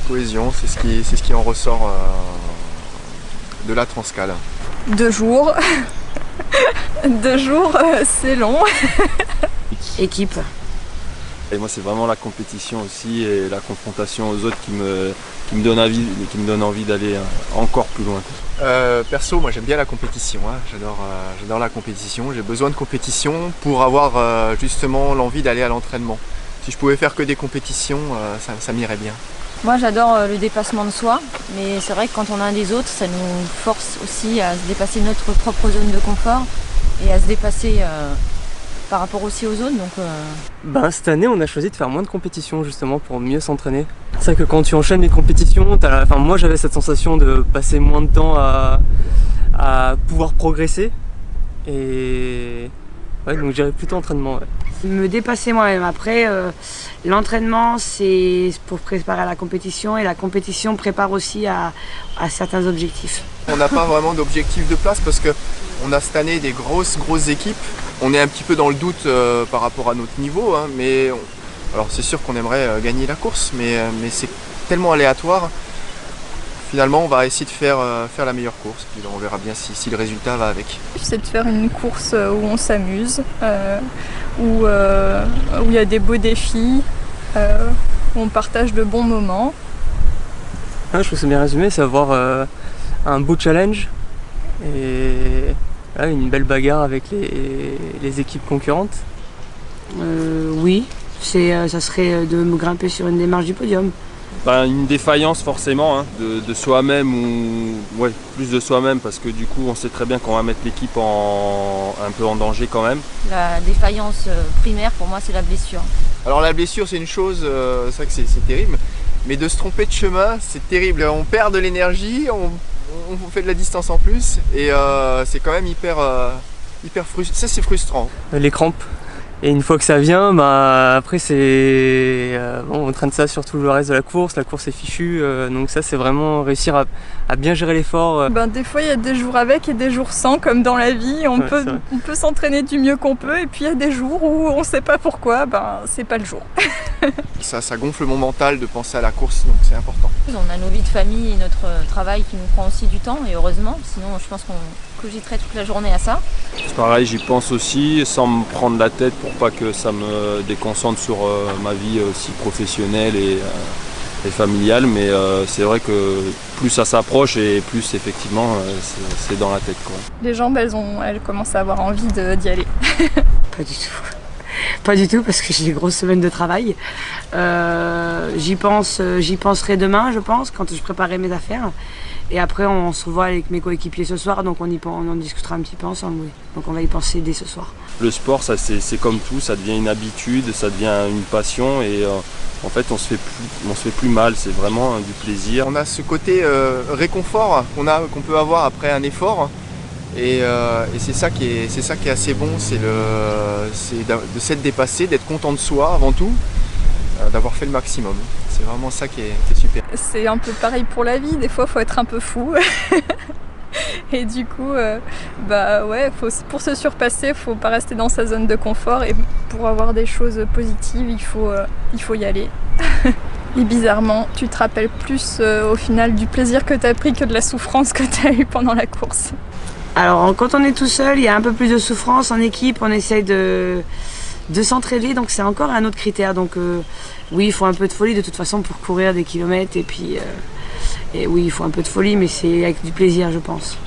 cohésion, c'est ce qui en ressort de la Transcale. 2 jours. 2 jours, c'est long. Équipe. Et moi c'est vraiment la compétition aussi et la confrontation aux autres qui me donne envie d'aller encore plus loin. Perso, moi j'aime bien la compétition, hein. J'adore la compétition, j'ai besoin de compétition pour avoir justement l'envie d'aller à l'entraînement. Si je pouvais faire que des compétitions, ça m'irait bien. Moi j'adore le dépassement de soi, mais c'est vrai que quand on a un des autres, ça nous force aussi à se dépasser notre propre zone de confort et à se dépasser par rapport aussi aux autres. Donc, cette année on a choisi de faire moins de compétitions justement pour mieux s'entraîner. C'est vrai que quand tu enchaînes les compétitions, moi j'avais cette sensation de passer moins de temps à pouvoir progresser. Et ouais, donc j'irais plutôt entraînement. Ouais. Me dépasser moi-même. Après, l'entraînement c'est pour préparer à la compétition et la compétition prépare aussi à certains objectifs. On n'a pas vraiment d'objectif de place parce qu'on a cette année des grosses équipes. On est un petit peu dans le doute par rapport à notre niveau, hein, mais alors c'est sûr qu'on aimerait gagner la course, mais c'est tellement aléatoire. Finalement, on va essayer de faire la meilleure course, puis on verra bien si le résultat va avec. C'est de faire une course où on s'amuse, où il y a des beaux défis, où on partage de bons moments. Je trouve que c'est bien résumé, c'est avoir un beau challenge et une belle bagarre avec les équipes concurrentes. Oui, ça serait de me grimper sur une des marches du podium. Une défaillance forcément, hein, de soi-même ou plus de soi-même parce que du coup on sait très bien qu'on va mettre l'équipe un peu en danger quand même. la défaillance primaire pour moi c'est la blessure. Alors la blessure c'est une chose, c'est vrai que c'est terrible, mais de se tromper de chemin c'est terrible. On perd de l'énergie, on fait de la distance en plus et c'est quand même hyper frustrant. Ça c'est frustrant. Les crampes. Et une fois que ça vient, après on traîne ça sur tout le reste de la course est fichue, donc ça c'est vraiment réussir à bien gérer l'effort. Des fois il y a des jours avec et des jours sans, comme dans la vie, on peut s'entraîner du mieux qu'on peut et puis il y a des jours où on sait pas pourquoi, c'est pas le jour. Ça gonfle mon mental de penser à la course, donc c'est important. On a nos vies de famille et notre travail qui nous prend aussi du temps et heureusement, sinon je pense qu'on cogiterait toute la journée à ça. C'est pareil, j'y pense aussi sans me prendre la tête pour pas que ça me déconcentre sur ma vie aussi professionnelle et familiale, mais c'est vrai que plus ça s'approche et plus effectivement c'est dans la tête, quoi. Les jambes elles commencent à avoir envie d'y aller. Pas du tout. Pas du tout parce que j'ai des grosses semaines de travail. J'y penserai demain je pense quand je préparerai mes affaires. Et après on se revoit avec mes coéquipiers ce soir, donc on en discutera un petit peu ensemble, oui. Donc on va y penser dès ce soir. Le sport, c'est comme tout, ça devient une habitude, ça devient une passion et en fait on se fait plus mal, c'est vraiment du plaisir. On a ce côté réconfort qu'on peut avoir après un effort et c'est ça qui est assez bon, c'est de s'être dépassé, d'être content de soi avant tout, d'avoir fait le maximum. C'est vraiment ça qui est super. C'est un peu pareil pour la vie, des fois il faut être un peu fou. Et du coup, pour se surpasser, il ne faut pas rester dans sa zone de confort et pour avoir des choses positives, il faut y aller. Et bizarrement, tu te rappelles plus au final du plaisir que tu as pris que de la souffrance que tu as eue pendant la course. Alors quand on est tout seul, il y a un peu plus de souffrance. En équipe, on essaye de s'entraider, donc c'est encore un autre critère. Donc oui, il faut un peu de folie de toute façon pour courir des kilomètres et puis oui, il faut un peu de folie, mais c'est avec du plaisir je pense.